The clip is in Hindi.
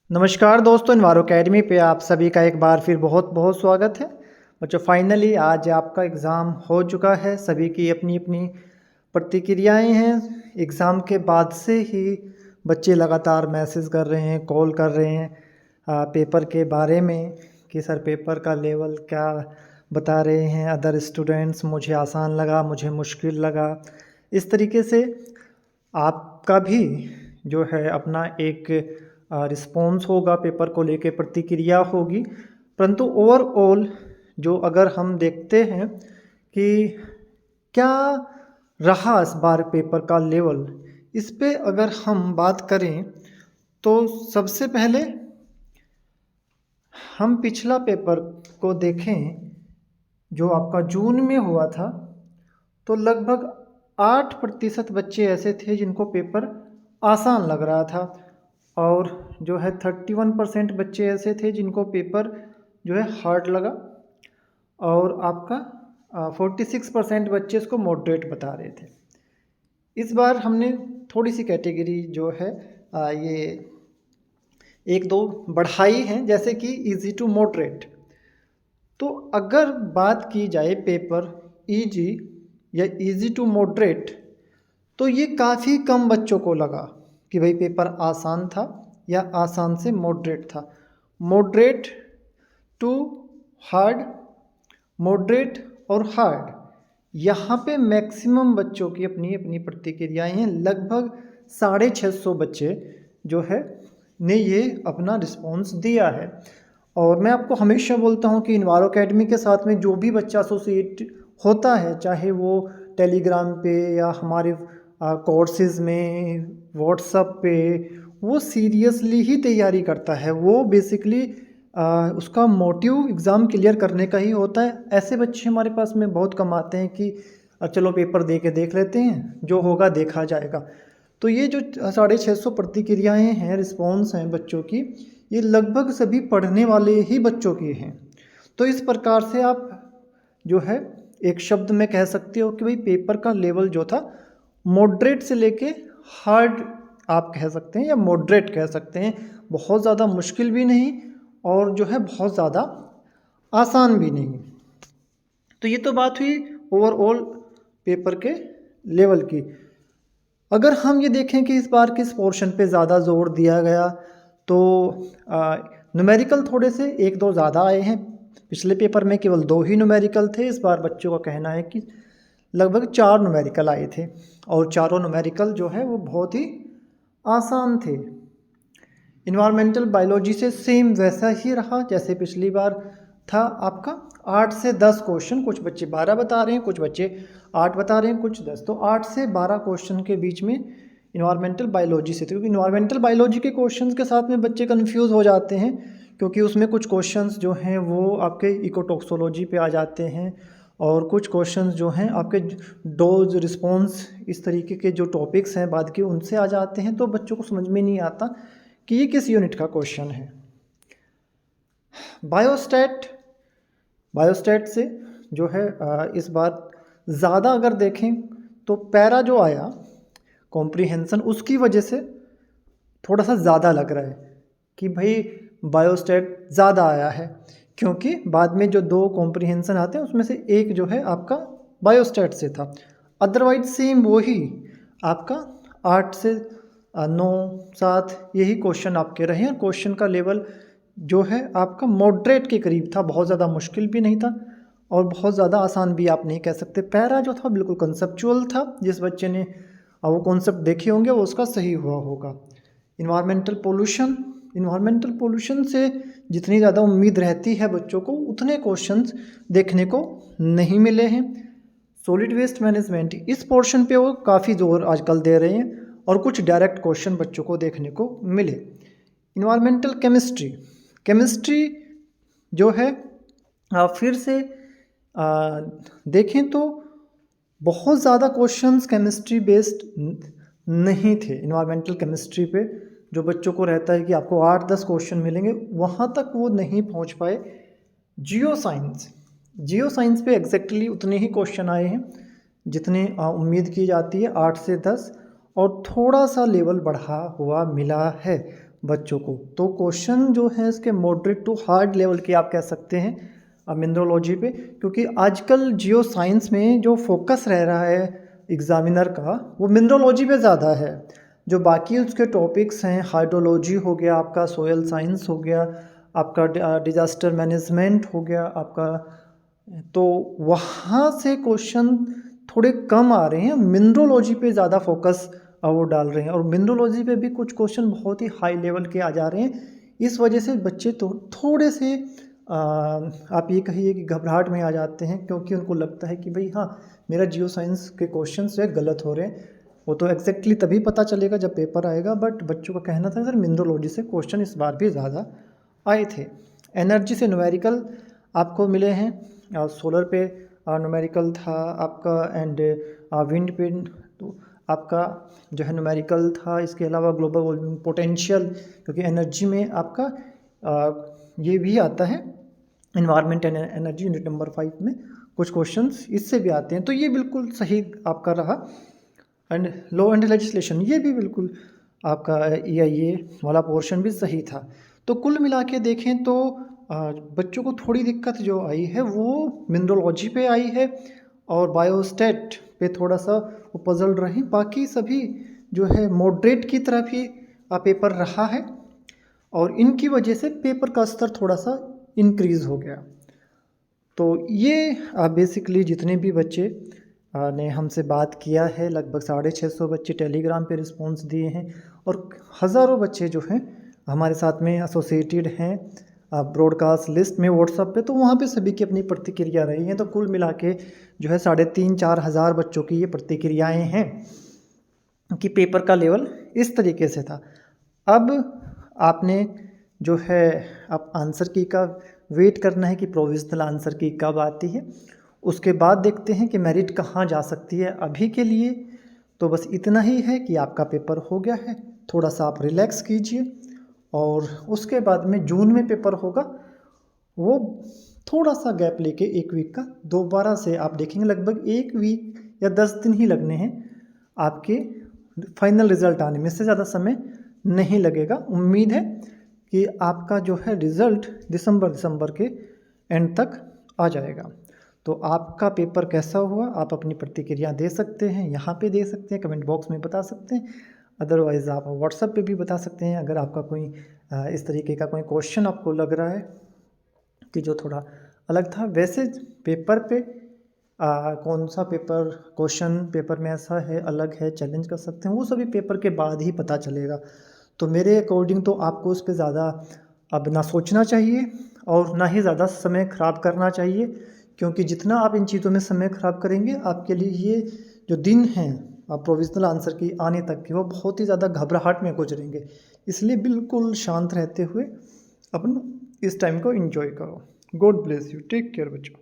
नमस्कार दोस्तों, इन्वायरो अकेडमी पे आप सभी का एक बार फिर बहुत बहुत स्वागत है। बच्चों, फाइनली आज आपका एग्ज़ाम हो चुका है। सभी की अपनी अपनी प्रतिक्रियाएं हैं। एग्ज़ाम के बाद से ही बच्चे लगातार मैसेज कर रहे हैं, कॉल कर रहे हैं पेपर के बारे में कि सर पेपर का लेवल क्या बता रहे हैं अदर स्टूडेंट्स, मुझे आसान लगा, मुझे मुश्किल लगा। इस तरीके से आपका भी जो है अपना एक रिस्पॉन्स होगा, पेपर को लेके प्रतिक्रिया होगी। परंतु ओवरऑल जो अगर हम देखते हैं कि क्या रहा इस बार पेपर का लेवल, इस पे अगर हम बात करें तो सबसे पहले हम पिछला पेपर को देखें जो आपका जून में हुआ था, तो लगभग 8% बच्चे ऐसे थे जिनको पेपर आसान लग रहा था और जो है 31% बच्चे ऐसे थे जिनको पेपर जो है हार्ड लगा और आपका 46% बच्चे इसको मॉडरेट बता रहे थे। इस बार हमने थोड़ी सी कैटेगरी जो है ये एक दो बढ़ाई हैं, जैसे कि इजी टू मॉडरेट। तो अगर बात की जाए पेपर इजी या इजी टू मॉडरेट, तो ये काफ़ी कम बच्चों को लगा कि भाई पेपर आसान था या आसान से मॉडरेट था। मॉडरेट टू हार्ड, मॉडरेट और हार्ड, यहाँ पे मैक्सिमम बच्चों की अपनी अपनी प्रतिक्रियाएं हैं। लगभग 650 बच्चे जो है ने ये अपना रिस्पॉन्स दिया है। और मैं आपको हमेशा बोलता हूँ कि इन्वायरो अकेडमी के साथ में जो भी बच्चा एसोसिएट होता है, चाहे वो टेलीग्राम पे या हमारे कोर्सेज़ में व्हाट्सएप पे, वो सीरियसली ही तैयारी करता है। वो बेसिकली उसका मोटिव एग्ज़ाम क्लियर करने का ही होता है। ऐसे बच्चे हमारे पास में बहुत कम आते हैं कि चलो पेपर दे के देख लेते हैं, जो होगा देखा जाएगा। तो ये जो 650 प्रतिक्रियाएँ हैं, रिस्पॉन्स हैं बच्चों की, ये लगभग सभी पढ़ने वाले ही बच्चों की हैं। तो इस प्रकार से आप जो है एक शब्द में कह सकते हो कि भाई पेपर का लेवल जो था मॉडरेट से लेके हार्ड आप कह सकते हैं या मॉडरेट कह सकते हैं। बहुत ज़्यादा मुश्किल भी नहीं और जो है बहुत ज़्यादा आसान भी नहीं। तो ये तो बात हुई ओवरऑल पेपर के लेवल की। अगर हम ये देखें कि इस बार किस पोर्शन पे ज़्यादा जोर दिया गया, तो न्यूमेरिकल थोड़े से एक दो ज़्यादा आए हैं। पिछले पेपर में केवल 2 ही न्यूमेरिकल थे। इस बार बच्चों का कहना है कि लगभग 4 न्यूमेरिकल आए थे और चारों न्यूमेरिकल जो है वो बहुत ही आसान थे। इन्वायरमेंटल बायोलॉजी से सेम वैसा ही रहा जैसे पिछली बार था आपका। 8 से 10 क्वेश्चन, कुछ बच्चे 12 बता रहे हैं, कुछ बच्चे 8 बता रहे हैं, कुछ 10। तो 8 से 12 क्वेश्चन के बीच में इन्वायरमेंटल बायोलॉजी से थे, क्योंकि इन्वायरमेंटल बायोलॉजी के क्वेश्चंस के साथ में बच्चे कंफ्यूज हो जाते हैं, क्योंकि उसमें कुछ क्वेश्चंस जो हैं वो आपके इकोटॉक्सोलॉजी पे आ जाते हैं और कुछ क्वेश्चंस जो हैं आपके डोज रिस्पॉन्स, इस तरीके के जो टॉपिक्स हैं बाद के, उनसे आ जाते हैं। तो बच्चों को समझ में नहीं आता कि ये किस यूनिट का क्वेश्चन है। बायोस्टैट, बायोस्टैट से जो है इस बार ज़्यादा अगर देखें तो पैरा जो आया कॉम्प्रीहेंसन, उसकी वजह से थोड़ा सा ज़्यादा लग रहा है कि भाई बायोस्टैट ज़्यादा आया है, क्योंकि बाद में जो 2 कॉम्प्रीहेंसन आते हैं उसमें से एक जो है आपका बायोस्टैट से था। अदरवाइज सेम वही आपका 8 से 9 7 यही क्वेश्चन आपके रहे हैं। क्वेश्चन का लेवल जो है आपका मॉडरेट के करीब था, बहुत ज़्यादा मुश्किल भी नहीं था और बहुत ज़्यादा आसान भी आप नहीं कह सकते। पैरा जो था बिल्कुल कंसेप्चुअल था, जिस बच्चे ने वो कॉन्सेप्ट देखे होंगे वो उसका सही हुआ होगा। इन्वायरमेंटल पोल्यूशन, इन्वायरमेंटल पोल्यूशन से जितनी ज़्यादा उम्मीद रहती है बच्चों को, उतने क्वेश्चंस देखने को नहीं मिले हैं। सॉलिड वेस्ट मैनेजमेंट, इस पोर्शन पे वो काफ़ी जोर आजकल दे रहे हैं और कुछ डायरेक्ट क्वेश्चन बच्चों को देखने को मिले। इन्वायरमेंटल केमिस्ट्री, केमिस्ट्री जो है फिर से देखें तो बहुत ज़्यादा क्वेश्चंस केमिस्ट्री बेस्ड नहीं थे। इन्वायरमेंटल केमिस्ट्री पे जो बच्चों को रहता है कि आपको 8-10 क्वेश्चन मिलेंगे, वहाँ तक वो नहीं पहुँच पाए। जियो साइंस, जियो साइंस पे एग्जैक्टली उतने ही क्वेश्चन आए हैं जितने उम्मीद की जाती है, 8 से 10, और थोड़ा सा लेवल बढ़ा हुआ मिला है। बच्चों को। तो क्वेश्चन जो है इसके मॉडरेट टू हार्ड लेवल के आप कह सकते हैं मिनरोलॉजी पे, क्योंकि आजकल जियो साइंस में जो फोकस रह रहा है एग्जामिनर का वो मिनरोलॉजी पे ज़्यादा है। जो बाकी उसके टॉपिक्स हैं, हाइड्रोलॉजी हो गया आपका, सोयल साइंस हो गया आपका, डिजास्टर मैनेजमेंट हो गया आपका, तो वहाँ से क्वेश्चन थोड़े कम आ रहे हैं। मिनरोलॉजी पे ज़्यादा फोकस वो डाल रहे हैं, और मिनरोलॉजी पे भी कुछ क्वेश्चन बहुत ही हाई लेवल के आ जा रहे हैं। इस वजह से बच्चे तो थोड़े से आप ये कहिए कि घबराहट में आ जाते हैं, क्योंकि उनको लगता है कि भाई हाँ, मेरा जियो साइंस के क्वेश्चन जो है गलत हो रहे हैं। वो तो एग्जैक्टली तभी पता चलेगा जब पेपर आएगा, बट बच्चों का कहना था सर मिनरोलॉजी से क्वेश्चन इस बार भी ज़्यादा आए थे। एनर्जी से न्यूमेरिकल आपको मिले हैं, सोलर पे न्यूमेरिकल था आपका, एंड विंड पे तो आपका जो है न्यूमेरिकल था। इसके अलावा ग्लोबल वार्मिंग पोटेंशियल, क्योंकि एनर्जी में आपका ये भी आता है, environment and energy unit number 5 में कुछ क्वेश्चंस इससे भी आते हैं। तो ये बिल्कुल सही आपका रहा। एंड लॉ एंड लेजिस्लेशन, ये भी बिल्कुल आपका EIA वाला पोर्शन भी सही था। तो कुल मिला के देखें तो बच्चों को थोड़ी दिक्कत जो आई है वो मिनरोलॉजी पे आई है, और बायोस्टेट पे थोड़ा सा वो पजल रहे। बाकी सभी जो है मॉडरेट की तरफ ही पेपर रहा है, और इनकी वजह से पेपर का स्तर थोड़ा सा इंक्रीज़ हो गया। तो ये बेसिकली जितने भी बच्चे ने हमसे बात किया है, लगभग 650 बच्चे टेलीग्राम पे रिस्पांस दिए हैं, और हज़ारों बच्चे जो हैं हमारे साथ में एसोसिएटेड हैं ब्रॉडकास्ट लिस्ट में व्हाट्सएप पे, तो वहाँ पे सभी की अपनी प्रतिक्रिया रही हैं। तो कुल मिला के जो है 3,500-4 हज़ार बच्चों की ये प्रतिक्रियाएँ हैं कि पेपर का लेवल इस तरीके से था। अब आपने जो है आप आंसर की का वेट करना है कि प्रोविजनल आंसर की कब आती है, उसके बाद देखते हैं कि मेरिट कहाँ जा सकती है। अभी के लिए तो बस इतना ही है कि आपका पेपर हो गया है, थोड़ा सा आप रिलैक्स कीजिए, और उसके बाद में जून में पेपर होगा, वो थोड़ा सा गैप लेके 1 वीक का दोबारा से आप देखेंगे, लगभग 1 वीक या 10 दिन ही लगने हैं आपके फाइनल रिज़ल्ट आने में, इससे ज़्यादा समय नहीं लगेगा। उम्मीद है कि आपका जो है रिज़ल्ट दिसंबर के एंड तक आ जाएगा। तो आपका पेपर कैसा हुआ, आप अपनी प्रतिक्रिया दे सकते हैं, यहाँ पे दे सकते हैं, कमेंट बॉक्स में बता सकते हैं, अदरवाइज़ आप व्हाट्सएप पे भी बता सकते हैं। अगर आपका कोई इस तरीके का कोई क्वेश्चन आपको लग रहा है कि जो थोड़ा अलग था, वैसे पेपर पे कौन सा पेपर क्वेश्चन पेपर में ऐसा है, अलग है, चैलेंज कर सकते हैं, वो सभी पेपर के बाद ही पता चलेगा। तो मेरे अकॉर्डिंग तो आपको उस पर ज़्यादा अब ना सोचना चाहिए, और ना ही ज़्यादा समय ख़राब करना चाहिए, क्योंकि जितना आप इन चीज़ों में समय ख़राब करेंगे, आपके लिए ये जो दिन हैं आप प्रोविज़नल आंसर की आने तक के, वो बहुत ही ज़्यादा घबराहट में गुजरेंगे। इसलिए बिल्कुल शांत रहते हुए अपन इस टाइम को एंजॉय करो। God bless you, take care बच्चों।